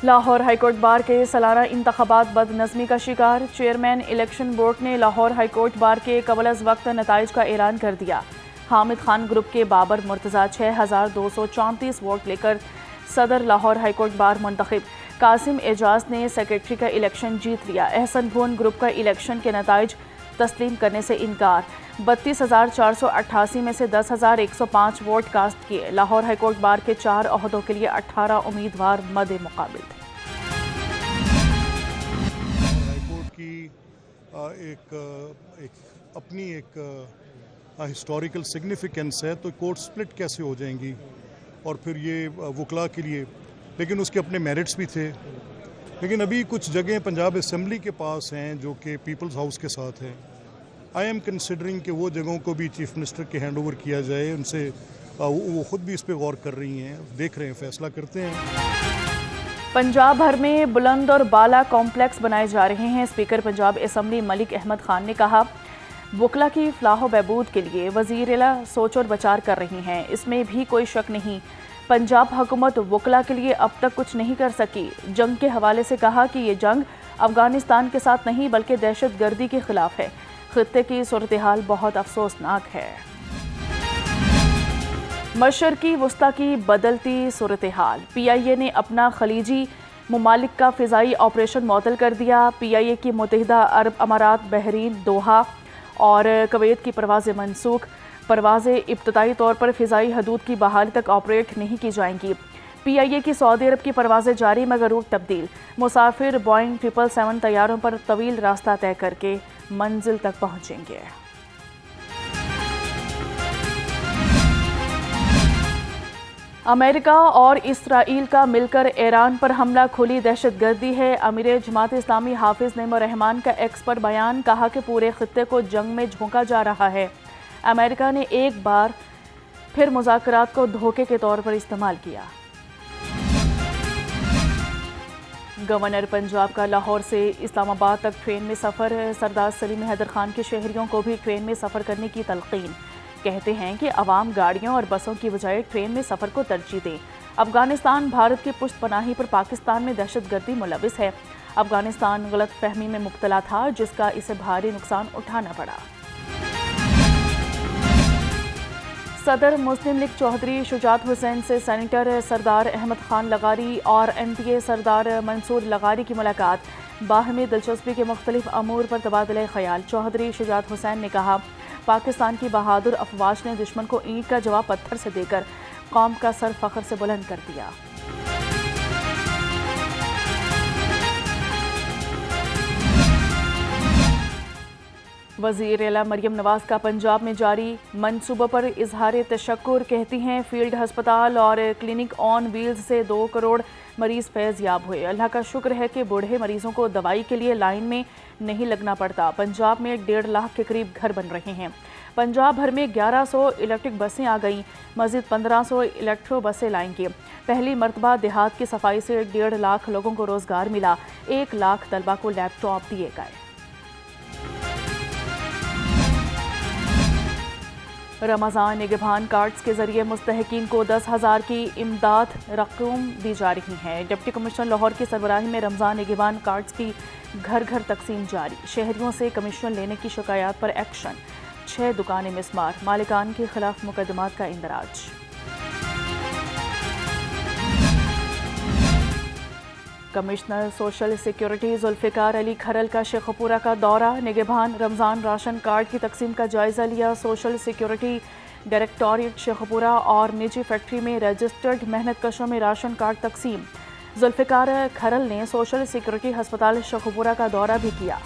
Lahore high court bar کے سالانہ انتخابات بد نظمی کا شکار، چیئرمین الیکشن بورڈ نے لاہور ہائی کورٹ بار کے قبل از وقت نتائج کا اعلان کر دیا۔ حامد خان گروپ کے بابر مرتضیٰ 6234 ووٹ لے کر صدر لاہور ہائی کورٹ بار منتخب، قاسم اعجاز نے سیکرٹری کا الیکشن جیت لیا۔ احسن بھون گروپ کا الیکشن کے نتائج تسلیم کرنے سے انکار، 32,488 میں سے 10,105 ووٹ کاسٹ کیے۔ لاہور ہائی کورٹ بار کے 4 عہدوں کے لیے 18 امیدوار مد مقابل تھے۔ ہائی کورٹ کی اپنی ایک ہسٹوریکل سگنیفیکنس ہے، تو کورٹ سپلٹ کیسے ہو جائیں گی، اور پھر یہ وکلاء کے لیے، لیکن اس کے اپنے میرٹس بھی تھے۔ لیکن ابھی کچھ جگہیں پنجاب اسمبلی کے پاس ہیں جو کہ پیپلز ہاؤس کے ساتھ ہے۔ آئی ایم کنسیڈرنگ کہ وہ جگہوں کو بھی چیف منسٹر کے ہینڈ اوور کیا جائے، ان سے وہ خود بھی اس پہ غور کر رہی ہیں، دیکھ رہے ہیں، فیصلہ کرتے ہیں۔ پنجاب بھر میں بلند اور بالا کمپلیکس بنائے جا رہے ہیں۔ اسپیکر پنجاب اسمبلی ملک احمد خان نے کہا، وکلاء کی فلاح و بہبود کے لیے وزیر اعلیٰ سوچ اور بچار کر رہی ہیں، اس میں بھی کوئی شک نہیں۔ پنجاب حکومت وکلاء کے لیے اب تک کچھ نہیں کر سکی۔ جنگ کے حوالے سے کہا کہ یہ جنگ افغانستان کے ساتھ نہیں بلکہ دہشت گردی کے خلاف ہے۔ خطے کی صورتحال بہت افسوسناک ہے۔ مشرقی وسطی کی بدلتی صورتحال، پی آئی اے نے اپنا خلیجی ممالک کا فضائی آپریشن معطل کر دیا۔ پی آئی اے کی متحدہ عرب امارات، بحرین، دوحہ اور کویت کی پروازیں منسوخ۔ پروازیں ابتدائی طور پر فضائی حدود کی بحالی تک آپریٹ نہیں کی جائیں گی۔ پی آئی اے کی سعودی عرب کی پروازیں جاری مگر روٹ تبدیل۔ مسافر بوئنگ 777 طیاروں پر طویل راستہ طے کر کے منزل تک پہنچیں گے۔ امریکہ اور اسرائیل کا مل کر ایران پر حملہ، کھلی دہشت گردی ہے۔ امیر جماعت اسلامی حافظ نعیم الرحمان کا ایکس پر بیان، کہا کہ پورے خطے کو جنگ میں جھونکا جا رہا ہے۔ امریکہ نے ایک بار پھر مذاکرات کو دھوکے کے طور پر استعمال کیا۔ گورنر پنجاب کا لاہور سے اسلام آباد تک ٹرین میں سفر، سردار سلیم حیدر خان کے شہریوں کو بھی ٹرین میں سفر کرنے کی تلقین، کہتے ہیں کہ عوام گاڑیوں اور بسوں کی بجائے ٹرین میں سفر کو ترجیح دیں۔ افغانستان بھارت کی پشت پناہی پر پاکستان میں دہشت گردی ملوث ہے۔ افغانستان غلط فہمی میں مبتلا تھا جس کا اسے بھاری نقصان اٹھانا پڑا۔ صدر مسلم لیگ چوہدری شجاعت حسین سے سینیٹر سردار احمد خان لغاری اور ایم پی اے سردار منصور لغاری کی ملاقات، باہمی دلچسپی کے مختلف امور پر تبادلہ خیال۔ چوہدری شجاعت حسین نے کہا، پاکستان کی بہادر افواج نے دشمن کو اینٹ کا جواب پتھر سے دے کر قوم کا سر فخر سے بلند کر دیا۔ وزیر اعلیٰ مریم نواز کا پنجاب میں جاری منصوبوں پر اظہار تشکر، کہتی ہیں فیلڈ ہسپتال اور کلینک آن ویلز سے 2 کروڑ مریض فیض یاب ہوئے۔ اللہ کا شکر ہے کہ بوڑھے مریضوں کو دوائی کے لیے لائن میں نہیں لگنا پڑتا۔ پنجاب میں 1.5 لاکھ کے قریب گھر بن رہے ہیں۔ پنجاب بھر میں 1100 الیکٹرک بسیں آ گئیں، مزید 1500 الیکٹرو بسیں لائیں گے۔ پہلی مرتبہ دیہات کی صفائی سے 1.5 لاکھ لوگوں کو روزگار ملا، 1 لاکھ طلبہ کو لیپ ٹاپ دیے گئے۔ رمضان نگہبان کارڈز کے ذریعے مستحقین کو 10,000 کی امداد رقم دی جا رہی ہے۔ ڈپٹی کمشنر لاہور کی سربراہی میں رمضان نگہبان کارڈز کی گھر گھر تقسیم جاری، شہریوں سے کمیشن لینے کی شکایات پر ایکشن، 6 دکانیں مسمار، مالکان کے خلاف مقدمات کا اندراج۔ کمشنر سوشل سیکیورٹی ذوالفقار علی کھرل کا شیخوپورہ کا دورہ، نگہبان رمضان راشن کارڈ کی تقسیم کا جائزہ لیا۔ سوشل سیکیورٹی ڈائریکٹوریٹ شیخوپورہ اور نجی فیکٹری میں رجسٹرڈ محنت کشوں میں راشن کارڈ تقسیم۔ ذوالفقار کھرل نے سوشل سیکیورٹی ہسپتال شیخوپورہ کا دورہ بھی کیا۔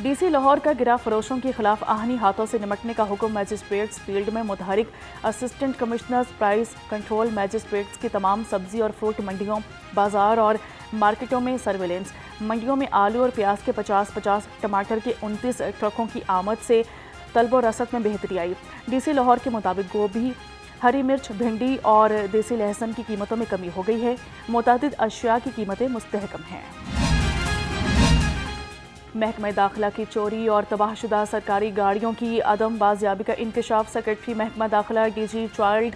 ڈی سی لاہور کا گرا فروشوں کے خلاف آہنی ہاتھوں سے نمٹنے کا حکم، میجسٹریٹس فیلڈ میں متحرک، assistant commissioners price control, magistrates کی تمام سبزی اور فروٹ منڈیوں، بازار اور مارکیٹوں میں سرویلنس۔ منڈیوں میں آلو اور پیاز کے 50 ٹماٹر کے 29 ٹرکوں کی آمد سے طلب و رسد میں بہتری آئی۔ ڈی سی لاہور کے مطابق گوبھی، ہری مرچ، بھنڈی اور دیسی لہسن کی قیمتوں میں کمی ہو گئی ہے، متعدد اشیاء کی قیمتیں مستحکم ہیں۔ محکمہ داخلہ کی چوری اور تباہ شدہ سرکاری گاڑیوں کی عدم بازیابی کا انکشاف، سیکرٹری محکمہ داخلہ ڈی جی چائلڈ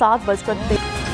7:23